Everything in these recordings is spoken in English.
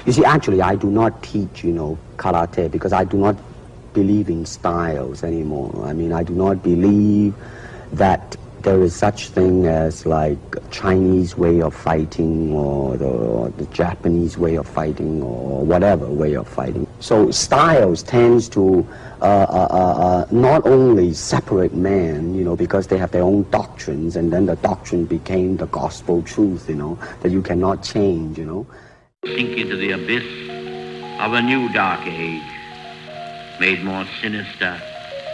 You see, actually, I do not teach, karate because I do not believe in styles anymore. I mean, I do not believe that there is such thing as like Chinese way of fighting or the Japanese way of fighting or whatever way of fighting. So styles tends to not only separate men, because they have their own doctrines, and then the doctrine became the gospel truth, that you cannot change, Sink into the abyss of a new dark age, made more sinister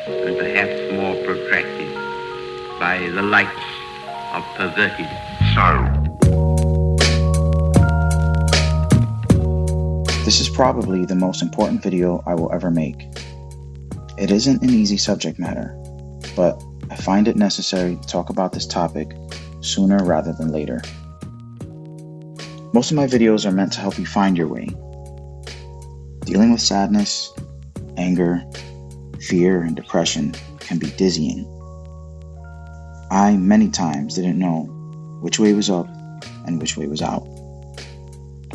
and perhaps more protracted by the lights of perverted sorrow. This is probably the most important video I will ever make. It isn't an easy subject matter, but I find it necessary to talk about this topic sooner rather than later. Most of my videos are meant to help you find your way. Dealing with sadness, anger, fear, and depression can be dizzying. I, many times, didn't know which way was up and which way was out.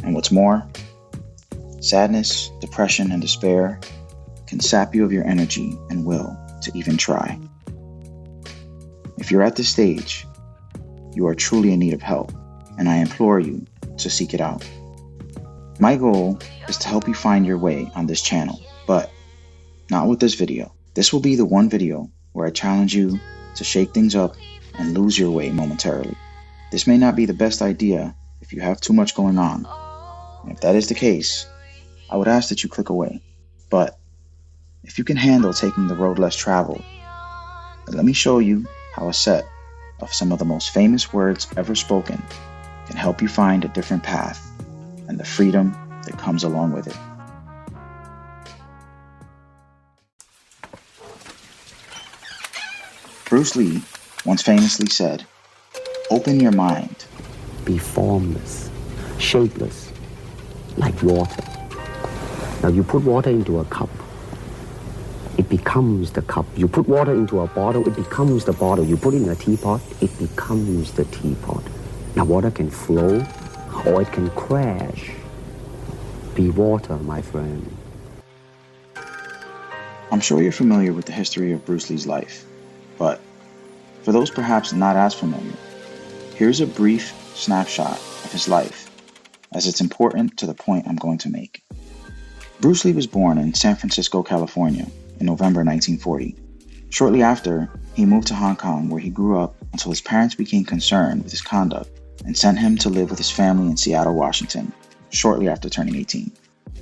And what's more, sadness, depression, and despair can sap you of your energy and will to even try. If you're at this stage, you are truly in need of help, and I implore you to seek it out. My goal is to help you find your way on this channel, but not with this video. This will be the one video where I challenge you to shake things up and lose your way momentarily. This may not be the best idea if you have too much going on. And if that is the case, I would ask that you click away. But if you can handle taking the road less traveled, then let me show you how a set of some of the most famous words ever spoken can help you find a different path and the freedom that comes along with it. Bruce Lee once famously said, "Open your mind." Be formless, shapeless, like water. Now you put water into a cup, it becomes the cup. You put water into a bottle, it becomes the bottle. You put it in a teapot, it becomes the teapot. Now water can flow or it can crash. Be water, my friend. I'm sure you're familiar with the history of Bruce Lee's life, but for those perhaps not as familiar, here's a brief snapshot of his life, as it's important to the point I'm going to make. Bruce Lee was born in San Francisco, California in November 1940. Shortly after, he moved to Hong Kong, where he grew up until his parents became concerned with his conduct and sent him to live with his family in Seattle, Washington, shortly after turning 18.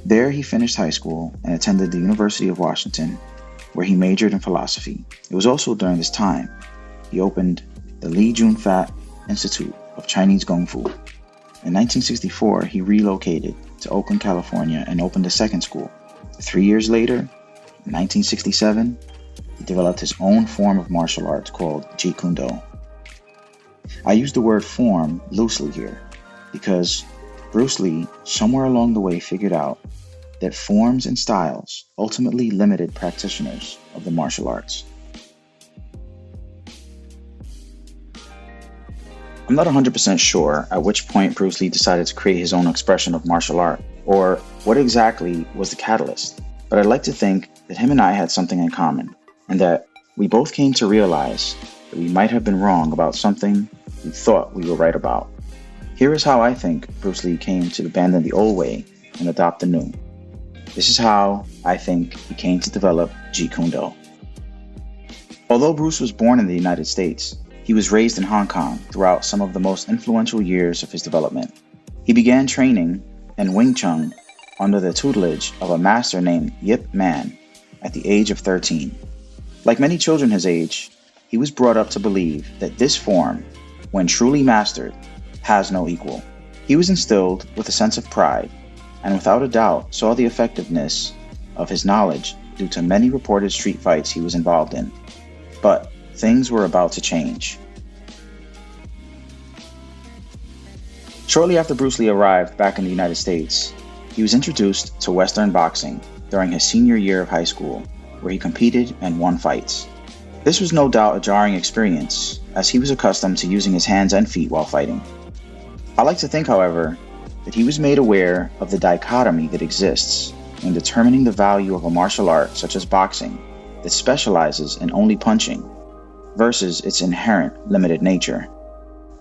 There he finished high school and attended the University of Washington, where he majored in philosophy. It was also during this time he opened the Lee Jun-Fat Institute of Chinese Kung Fu. In 1964, he relocated to Oakland, California, and opened a second school. 3 years later, in 1967, he developed his own form of martial arts called Jeet Kune Do. I use the word form loosely here because Bruce Lee, somewhere along the way, figured out that forms and styles ultimately limited practitioners of the martial arts. I'm not 100% sure at which point Bruce Lee decided to create his own expression of martial art, or what exactly was the catalyst, but I'd like to think that him and I had something in common, and that we both came to realize that we might have been wrong about something we thought we were right about. Here is how I think Bruce Lee came to abandon the old way and adopt the new. This is how I think he came to develop Jeet Kune Do. Although Bruce was born in the United States, he was raised in Hong Kong throughout some of the most influential years of his development. He began training in Wing Chun under the tutelage of a master named Yip Man at the age of 13. Like many children his age, he was brought up to believe that this form, when truly mastered, has no equal. He was instilled with a sense of pride, and without a doubt saw the effectiveness of his knowledge due to many reported street fights he was involved in. But things were about to change. Shortly after Bruce Lee arrived back in the United States, he was introduced to Western boxing during his senior year of high school, where he competed and won fights. This was no doubt a jarring experience, as he was accustomed to using his hands and feet while fighting. I like to think, however, that he was made aware of the dichotomy that exists when determining the value of a martial art such as boxing that specializes in only punching versus its inherent limited nature.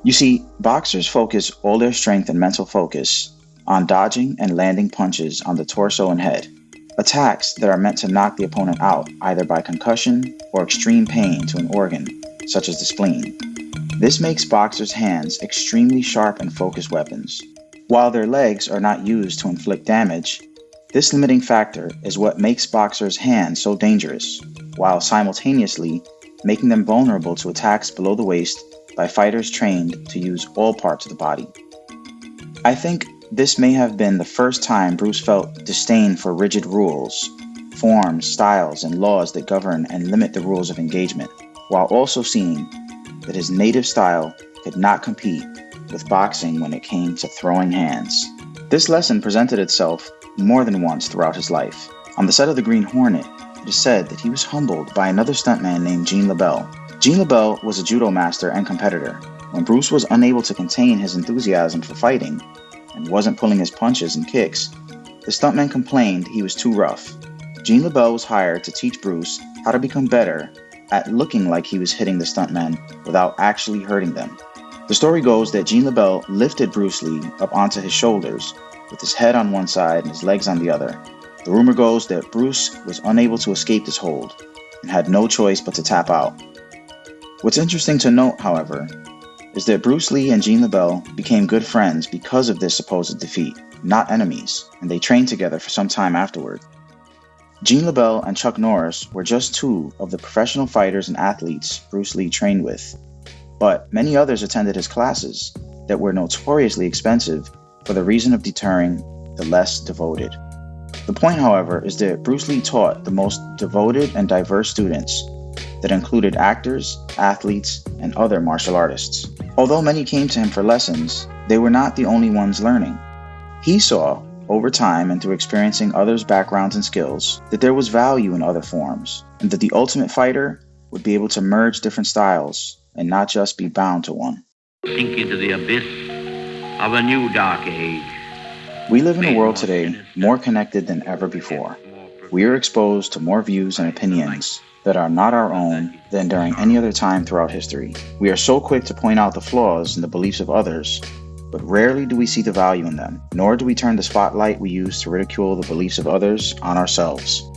You see, boxers focus all their strength and mental focus on dodging and landing punches on the torso and head, attacks that are meant to knock the opponent out either by concussion or extreme pain to an organ, such as the spleen. This makes boxers' hands extremely sharp and focused weapons. While their legs are not used to inflict damage, this limiting factor is what makes boxers' hands so dangerous, while simultaneously making them vulnerable to attacks below the waist by fighters trained to use all parts of the body. I think this may have been the first time Bruce felt disdain for rigid rules, forms, styles, and laws that govern and limit the rules of engagement, while also seeing that his native style could not compete with boxing when it came to throwing hands. This lesson presented itself more than once throughout his life. On the set of The Green Hornet, it is said that he was humbled by another stuntman named Gene LaBelle. Gene LaBelle was a judo master and competitor. When Bruce was unable to contain his enthusiasm for fighting and wasn't pulling his punches and kicks, the stuntman complained he was too rough. Gene LaBelle was hired to teach Bruce how to become better at looking like he was hitting the stuntmen without actually hurting them. The story goes that Gene LaBelle lifted Bruce Lee up onto his shoulders with his head on one side and his legs on the other. The rumor goes that Bruce was unable to escape this hold and had no choice but to tap out. What's interesting to note, however, is that Bruce Lee and Gene LaBelle became good friends because of this supposed defeat, not enemies, and they trained together for some time afterward. Gene LaBelle and Chuck Norris were just two of the professional fighters and athletes Bruce Lee trained with, but many others attended his classes that were notoriously expensive for the reason of deterring the less devoted. The point, however, is that Bruce Lee taught the most devoted and diverse students that included actors, athletes, and other martial artists. Although many came to him for lessons, they were not the only ones learning. He saw, over time and through experiencing others' backgrounds and skills, that there was value in other forms, and that the ultimate fighter would be able to merge different styles and not just be bound to one. Sink into the abyss of a new dark age. We live in a world today more connected than ever before. We are exposed to more views and opinions that are not our own than during any other time throughout history. We are so quick to point out the flaws in the beliefs of others, but rarely do we see the value in them, nor do we turn the spotlight we use to ridicule the beliefs of others on ourselves.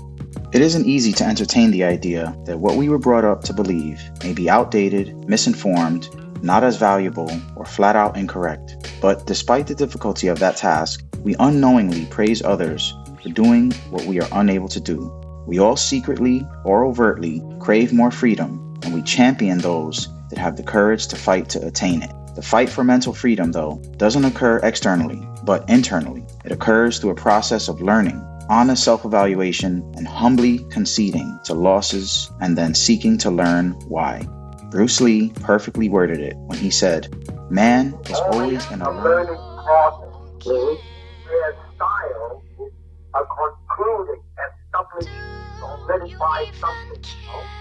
It isn't easy to entertain the idea that what we were brought up to believe may be outdated, misinformed, not as valuable, or flat out incorrect. But despite the difficulty of that task, we unknowingly praise others for doing what we are unable to do. We all secretly or overtly crave more freedom, and we champion those that have the courage to fight to attain it. The fight for mental freedom, though, doesn't occur externally, but internally. It occurs through a process of learning, honest self-evaluation, and humbly conceding to losses and then seeking to learn why. Bruce Lee perfectly worded it when he said, "Man is always in a learning process. Their style is a concluding, establishing, solidified something.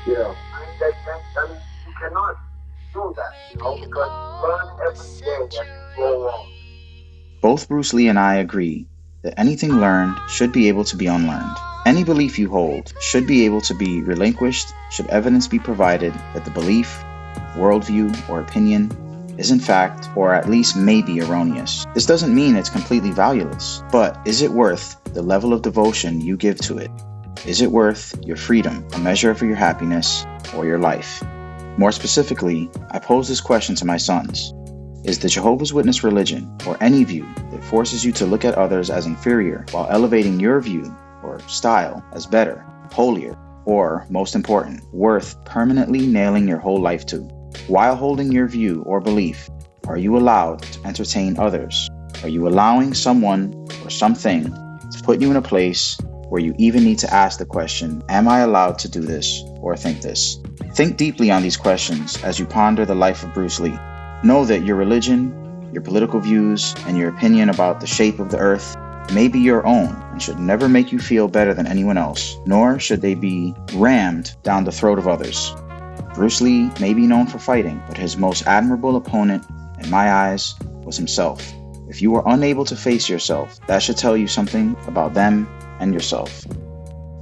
Yeah. And you cannot do that, because learn every day as you go on." Both Bruce Lee and I agree that anything learned should be able to be unlearned. Any belief you hold should be able to be relinquished should evidence be provided that the belief, worldview, or opinion is in fact, or at least may be erroneous. This doesn't mean it's completely valueless, but is it worth the level of devotion you give to it? Is it worth your freedom, a measure for your happiness, or your life? More specifically, I pose this question to my sons. Is the Jehovah's Witness religion, or any view that forces you to look at others as inferior while elevating your view or style as better, holier, or, most important, worth permanently nailing your whole life to? While holding your view or belief, are you allowed to entertain others? Are you allowing someone or something to put you in a place where you even need to ask the question, am I allowed to do this or think this? Think deeply on these questions as you ponder the life of Bruce Lee. Know that your religion, your political views, and your opinion about the shape of the earth may be your own and should never make you feel better than anyone else, nor should they be rammed down the throat of others. Bruce Lee may be known for fighting, but his most admirable opponent, in my eyes, was himself. If you are unable to face yourself, that should tell you something about them and yourself.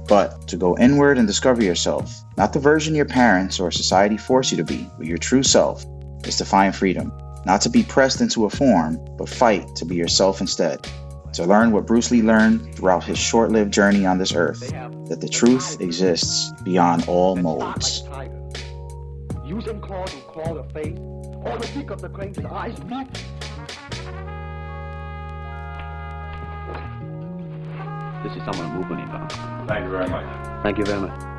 But to go inward and discover yourself, not the version your parents or society force you to be, but your true self, is to find freedom. Not to be pressed into a form, but fight to be yourself instead. To learn what Bruce Lee learned throughout his short-lived journey on this earth, that the truth exists beyond all molds. Using claw to claw the face, or the beak of the crane to the eyes meet. This is someone moving about. Thank you very much. Thank you very much.